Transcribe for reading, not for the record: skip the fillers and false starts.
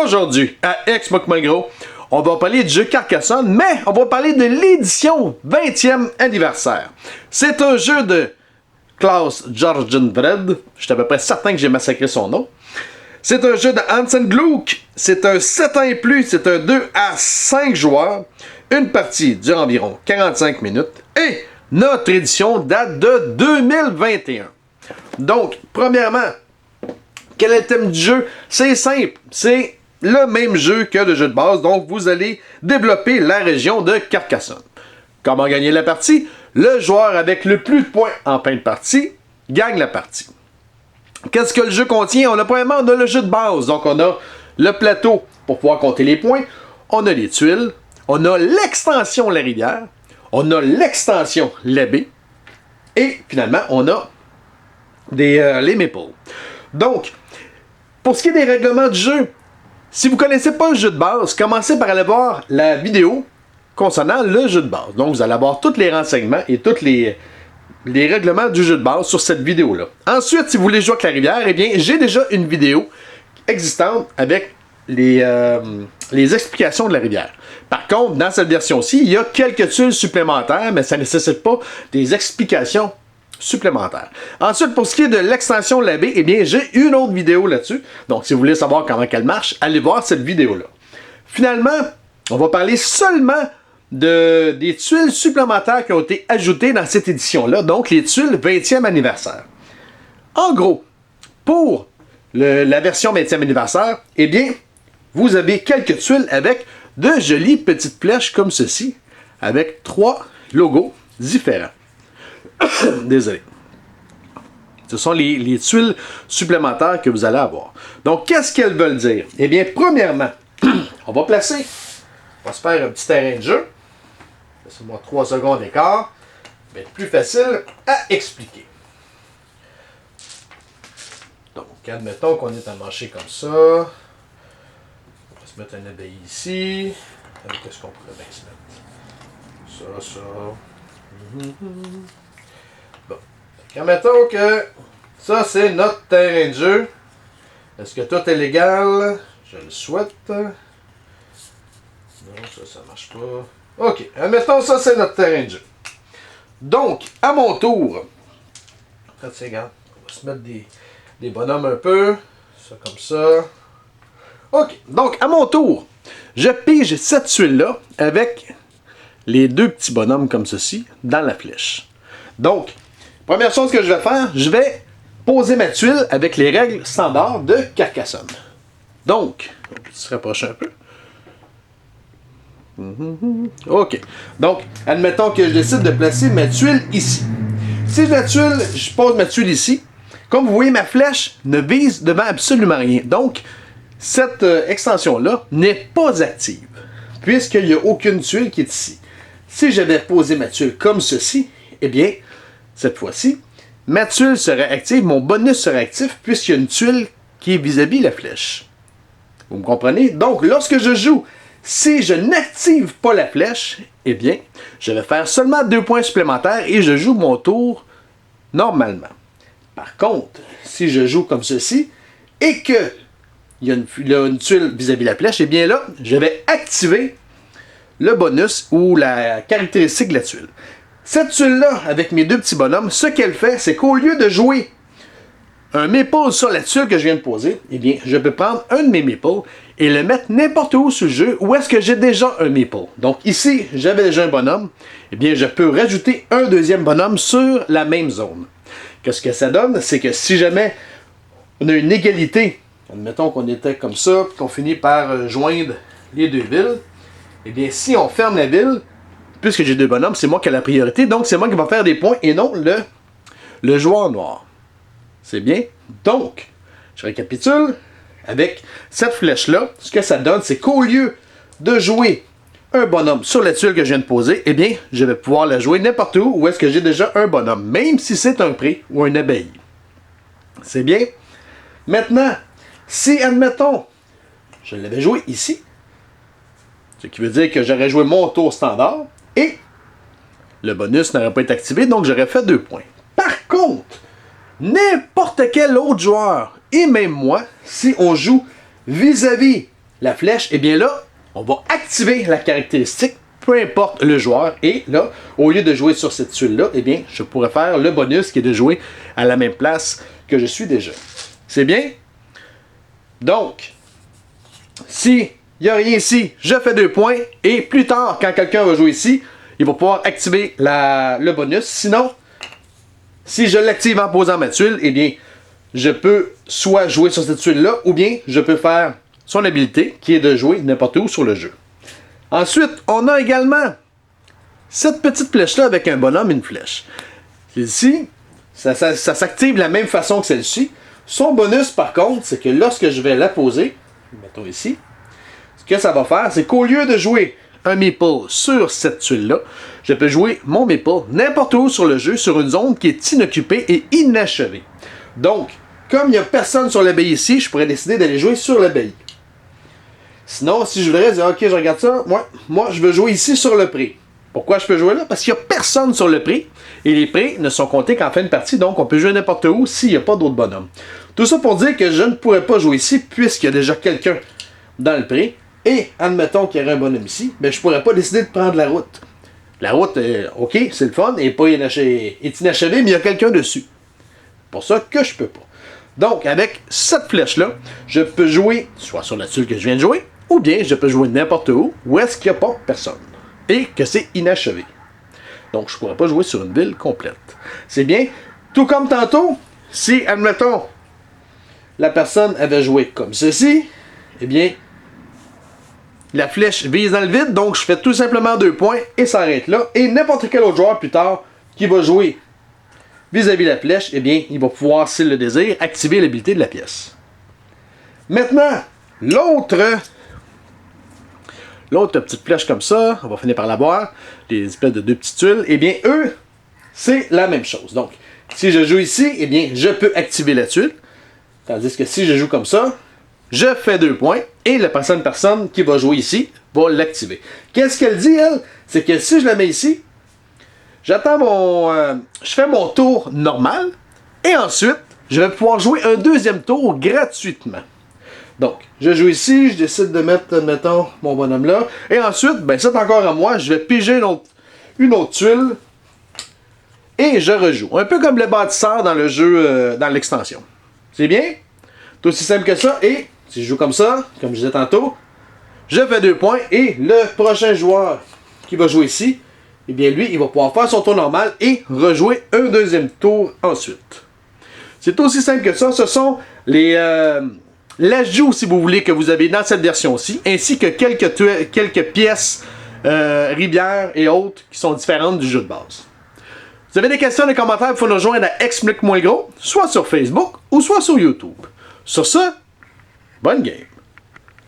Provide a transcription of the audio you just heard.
Aujourd'hui, à Ex-Moc-Magro, on va parler du jeu Carcassonne, mais on va parler de l'édition 20e anniversaire. C'est un jeu de Klaus Jorgenfred. Je suis à peu près certain que j'ai massacré son nom. C'est un jeu de Hansen Gluck. C'est un 7 ans et plus. C'est un 2 à 5 joueurs. Une partie dure environ 45 minutes. Et notre édition date de 2021. Donc, premièrement, quel est le thème du jeu? C'est simple. C'est le même jeu que le jeu de base. Donc, vous allez développer la région de Carcassonne. Comment gagner la partie? Le joueur avec le plus de points en fin de partie gagne la partie. Qu'est-ce que le jeu contient? On a le jeu de base. Donc, on a le plateau pour pouvoir compter les points. On a les tuiles. On a l'extension La Rivière. On a l'extension La Baie. Et finalement, on a les Maples. Donc, pour ce qui est des règlements du jeu, si vous ne connaissez pas le jeu de base, commencez par aller voir la vidéo concernant le jeu de base. Donc, vous allez avoir tous les renseignements et tous les règlements du jeu de base sur cette vidéo-là. Ensuite, si vous voulez jouer avec la rivière, eh bien, j'ai déjà une vidéo existante avec les explications de la rivière. Par contre, dans cette version-ci, il y a quelques tuiles supplémentaires, mais ça ne nécessite pas des explications supplémentaires. Ensuite, pour ce qui est de l'extension La Baie, eh bien, j'ai une autre vidéo là-dessus. Donc, si vous voulez savoir comment elle marche, allez voir cette vidéo-là. Finalement, on va parler seulement des tuiles supplémentaires qui ont été ajoutées dans cette édition-là, donc les tuiles 20e anniversaire. En gros, pour la version 20e anniversaire, eh bien, vous avez quelques tuiles avec de jolies petites flèches comme ceci, avec 3 logos différents. Désolé. Ce sont les tuiles supplémentaires que vous allez avoir. Donc, qu'est-ce qu'elles veulent dire? Eh bien, premièrement, on va placer, on va se faire un petit terrain de jeu. Laissez-moi 3 secondes d'écart. Ça va être plus facile à expliquer. Donc, admettons qu'on est à marcher comme ça. On va se mettre un abbaye ici. Qu'est-ce qu'on pourrait bien se mettre? Ça. Bon. Admettons que ça, c'est notre terrain de jeu. Est-ce que tout est légal? Je le souhaite. Non, ça marche pas. OK. Admettons, ça, c'est notre terrain de jeu. Donc, à mon tour, regarde, on va se mettre des bonhommes un peu. Ça, comme ça. OK. Donc, à mon tour, je pige cette tuile-là avec les 2 petits bonhommes comme ceci dans la flèche. Donc, première chose que je vais faire, je vais poser ma tuile avec les règles standards de Carcassonne. Donc, on peut se rapprocher un peu. OK. Donc, admettons que je décide de placer ma tuile ici. Si je pose ma tuile ici, comme vous voyez, ma flèche ne vise devant absolument rien. Donc, cette extension-là n'est pas active, puisqu'il n'y a aucune tuile qui est ici. Si j'avais posé ma tuile comme ceci, eh bien, cette fois-ci, ma tuile serait active, mon bonus serait actif, puisqu'il y a une tuile qui est vis-à-vis la flèche. Vous me comprenez? Donc, lorsque je joue, si je n'active pas la flèche, eh bien, je vais faire seulement 2 points supplémentaires et je joue mon tour normalement. Par contre, si je joue comme ceci et que il y a une tuile vis-à-vis la flèche, eh bien là, je vais activer le bonus ou la caractéristique de la tuile. Cette tuile-là, avec mes 2 petits bonhommes, ce qu'elle fait, c'est qu'au lieu de jouer un maple sur la tuile que je viens de poser, eh bien, je peux prendre un de mes maples et le mettre n'importe où sur le jeu où est-ce que j'ai déjà un maple. Donc ici, j'avais déjà un bonhomme, eh bien, je peux rajouter un deuxième bonhomme sur la même zone. Qu'est-ce que ça donne? C'est que si jamais on a une égalité, admettons qu'on était comme ça, qu'on finit par joindre les 2 villes, eh bien, si on ferme la ville, puisque j'ai 2 bonhommes, c'est moi qui ai la priorité, donc c'est moi qui va faire des points et non le joueur noir. C'est bien? Donc, je récapitule. Avec cette flèche-là, ce que ça donne, c'est qu'au lieu de jouer un bonhomme sur la tuile que je viens de poser, eh bien, je vais pouvoir la jouer n'importe où est-ce que j'ai déjà un bonhomme, même si c'est un pré ou un abbaye. C'est bien? Maintenant, si, admettons, je l'avais joué ici, ce qui veut dire que j'aurais joué mon tour standard, et le bonus n'aurait pas été activé, donc j'aurais fait 2 points. Par contre, n'importe quel autre joueur, et même moi, si on joue vis-à-vis la flèche, et bien là, on va activer la caractéristique, peu importe le joueur. Et là, au lieu de jouer sur cette tuile-là, eh bien, je pourrais faire le bonus qui est de jouer à la même place que je suis déjà. C'est bien? Donc, si il n'y a rien ici, je fais 2 points. Et plus tard, quand quelqu'un va jouer ici, il va pouvoir activer le bonus. Sinon, si je l'active en posant ma tuile, eh bien, je peux soit jouer sur cette tuile-là, ou bien je peux faire son habilité, qui est de jouer n'importe où sur le jeu. Ensuite, on a également cette petite flèche-là avec un bonhomme et une flèche. Ici, ça s'active de la même façon que celle-ci. Son bonus, par contre, c'est que lorsque je vais la poser, mettons ici, ce que ça va faire, c'est qu'au lieu de jouer un meeple sur cette tuile-là, je peux jouer mon meeple n'importe où sur le jeu, sur une zone qui est inoccupée et inachevée. Donc, comme il n'y a personne sur l'abbaye ici, je pourrais décider d'aller jouer sur l'abbaye. Sinon, si je voudrais dire, ok, je regarde ça, moi je veux jouer ici sur le pré. Pourquoi je peux jouer là? Parce qu'il n'y a personne sur le pré, et les prés ne sont comptés qu'en fin de partie, donc on peut jouer n'importe où s'il n'y a pas d'autres bonhommes. Tout ça pour dire que je ne pourrais pas jouer ici, puisqu'il y a déjà quelqu'un dans le pré, et admettons qu'il y aurait un bonhomme ici, ben je pourrais pas décider de prendre la route. La route, ok, c'est le fun, est inachevée, mais il y a quelqu'un dessus. C'est pour ça que je peux pas. Donc, avec cette flèche-là, je peux jouer soit sur la tuile que je viens de jouer, ou bien je peux jouer n'importe où est-ce qu'il n'y a pas personne. Et que c'est inachevé. Donc, je ne pourrais pas jouer sur une ville complète. C'est bien. Tout comme tantôt, si, admettons, la personne avait joué comme ceci, eh bien, la flèche vise dans le vide, donc je fais tout simplement 2 points et ça arrête là. Et n'importe quel autre joueur plus tard qui va jouer vis-à-vis la flèche, eh bien, il va pouvoir, s'il le désire, activer l'habilité de la pièce. Maintenant, l'autre petite flèche comme ça, on va finir par la voir, les espèces de 2 petites tuiles, eh bien, eux, c'est la même chose. Donc, si je joue ici, eh bien, je peux activer la tuile, tandis que si je joue comme ça, je fais 2 points, et la personne qui va jouer ici va l'activer. Qu'est-ce qu'elle dit, elle? C'est que si je la mets ici, j'attends je fais mon tour normal, et ensuite, je vais pouvoir jouer un deuxième tour gratuitement. Donc, je joue ici, je décide de mettre, mettons, mon bonhomme là, et ensuite, ben c'est encore à moi, je vais piger une autre tuile, et je rejoue. Un peu comme le bâtisseur dans le jeu, dans l'extension. C'est bien? C'est aussi simple que ça, et si je joue comme ça, comme je disais tantôt, je fais 2 points, et le prochain joueur qui va jouer ici, eh bien lui, il va pouvoir faire son tour normal et rejouer un deuxième tour ensuite. C'est aussi simple que ça. Ce sont l'ajout, si vous voulez, que vous avez dans cette version-ci, ainsi que quelques pièces, rivières et autres qui sont différentes du jeu de base. Vous avez des questions dans les commentaires, il faut nous rejoindre à Explique-moi gros, soit sur Facebook ou soit sur YouTube. Sur ce, bonne game!